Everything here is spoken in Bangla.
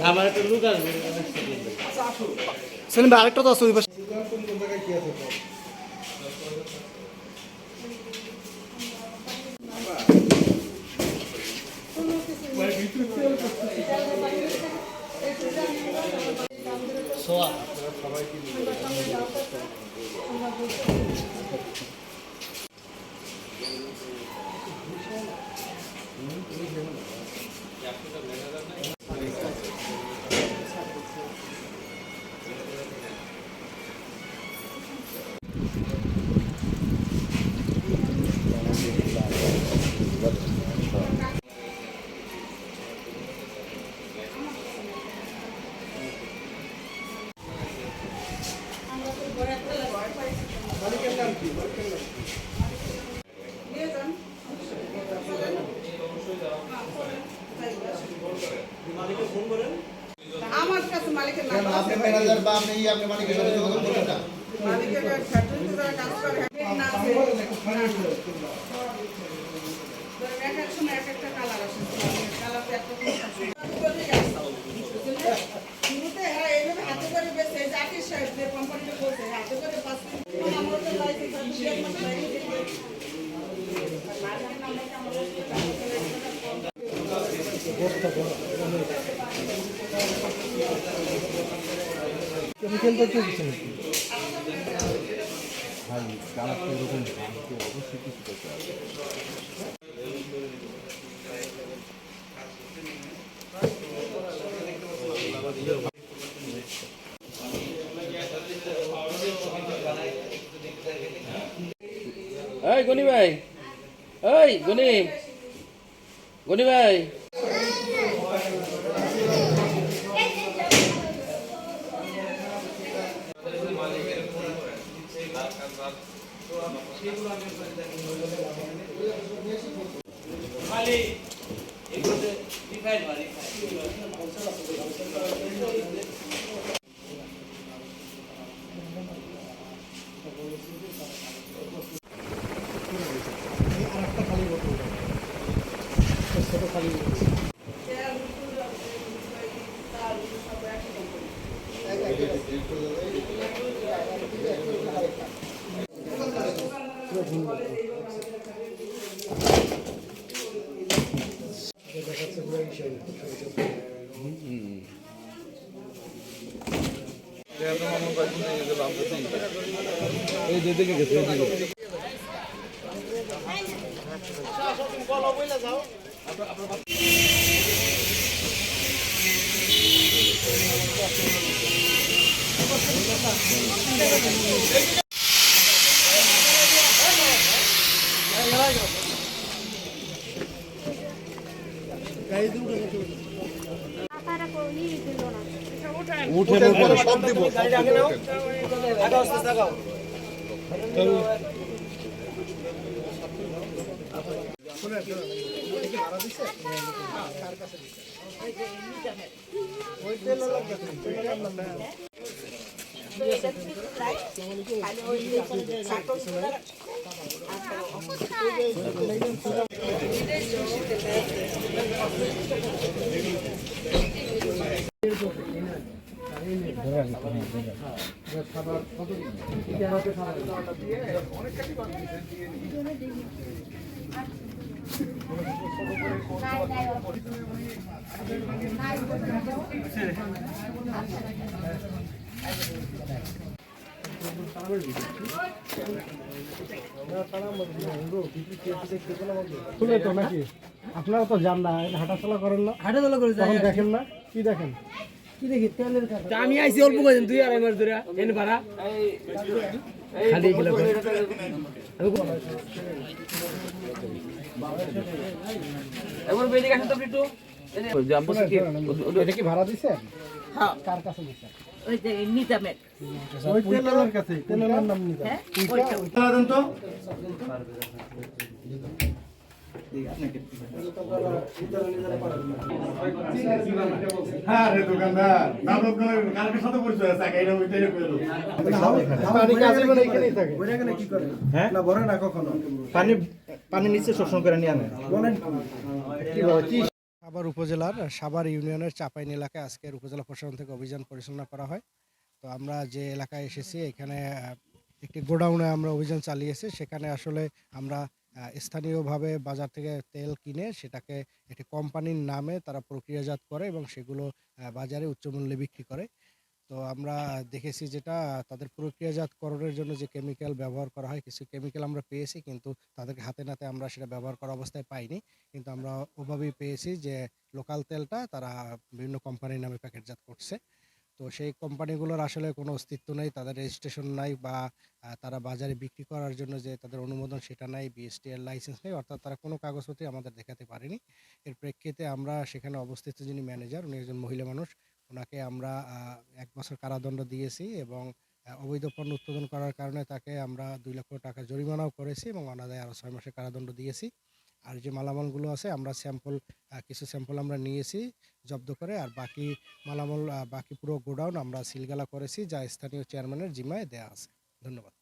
আমার একটা লুক আসবে। সেলিম ভাই আরেকটা তো আছে ওই পাশে। সোয়া আমার কাছে মালিকের নাম আপনি ম্যানেজার বা আপনি আপনি মালিকের সাথে যোগাযোগ করবেন না মালিকের ফ্যাক্টরিতে যারা কাজ করে না আছে এক এক সময় এক একটা কালার আসে কালারতে একটা শুরুতে এরা এইভাবে হাতে করে বেছে জাকির সাহেব যে কোম্পানিটা বলছে হাতে করে 5 মিনিট আমরা তো লাইসেন্স আছে এক মাস লাইসেন্স কেমিক্যাল তো কিছু নেই ভাই কালারটা এরকম ভাঙতে অবশ্যই কিছু করতে হবে এই গনি ভাই, এই গনি গনি ভাই, এই দিকে গেছে উঠে সব দিব শুনে তো নাকি আপনারা তো যান না হাঁটাচলা করেন না হাঁটাচলা করে তখন দেখেন না কি দেখেন কি দেখি তেলের কথা আমি আইছি অল্প কদিন 2-2.5 মাস ধরে এনে ভাড়া খালি গেল এবার বেদিকে আসেন তো একটু এটা কি ভাড়া দিছে হ্যাঁ কার কাছে দিছে ওই যে নিজামের ওই তেলের কাছে তেলের নাম নিজাম হ্যাঁ ওইটা দেন তো হ্যাঁ রে দোকানদার নাটক কালকের সাথে পরিচয় আছে এটা ওইটাই কইলো পানি কাজে মানে এখানেই থাকে ওইটা কেন কি করে হ্যাঁ না ভরে না কখনো পানি পানি নিচে শোষণ করে নিয়ে আনে বলেন কি ভাবে কি সাভার উপজেলার সাভার ইউনিয়নের চাপাইন এলাকায় আজকের উপজেলা প্রশাসন থেকে অভিযান পরিচালনা করা হয়। তো আমরা যে এলাকায় এসেছি এখানে একটি গোডাউনে আমরা অভিযান চালিয়েছি। সেখানে আসলে আমরা স্থানীয়ভাবে বাজার থেকে তেল কিনে সেটাকে একটি কোম্পানির নামে তারা প্রক্রিয়াজাত করে এবং সেগুলো বাজারে উচ্চমূল্যে বিক্রি করে। তো আমরা দেখেছি যেটা তাদের প্রক্রিয়াজাতকরণের জন্য যে কেমিক্যাল ব্যবহার করা হয়, কিছু কেমিক্যাল আমরা পেয়েছি কিন্তু তাদেরকে হাতে নাতে আমরা সেটা ব্যবহার করা অবস্থায় পাইনি। কিন্তু আমরা ওভাবেই পেয়েছি যে লোকাল তেলটা তারা বিভিন্ন কোম্পানির নামে প্যাকেটজাত করছে। তো সেই কোম্পানিগুলোর আসলে কোনো অস্তিত্ব নেই, তাদের রেজিস্ট্রেশন নাই বা তারা বাজারে বিক্রি করার জন্য যে তাদের অনুমোদন সেটা নাই, বিএসটিআর লাইসেন্স নেই, অর্থাৎ তারা কোনো কাগজপত্রই আমাদের দেখাতে পারেনি। এর প্রেক্ষিতে আমরা সেখানে অবস্থিত যিনি ম্যানেজার, উনি একজন মহিলা মানুষ, ওনাকে আমরা ১ বছর কারাদণ্ড দিয়েছি এবং অবৈধ পণ্য উৎপাদন করার কারণে তাকে আমরা ২ লক্ষ টাকা জরিমানাও করেছি এবং অনাদায়ে আরও ৬ মাসের কারাদণ্ড দিয়েছি। আর যে মালামালগুলো আছে আমরা কিছু স্যাম্পল আমরা নিয়েছি জব্দ করে, আর বাকি মালামাল বাকি পুরো গোডাউন আমরা সিলগালা করেছি, যা স্থানীয় চেয়ারম্যানের জিম্মায় দেয়া আছে। ধন্যবাদ।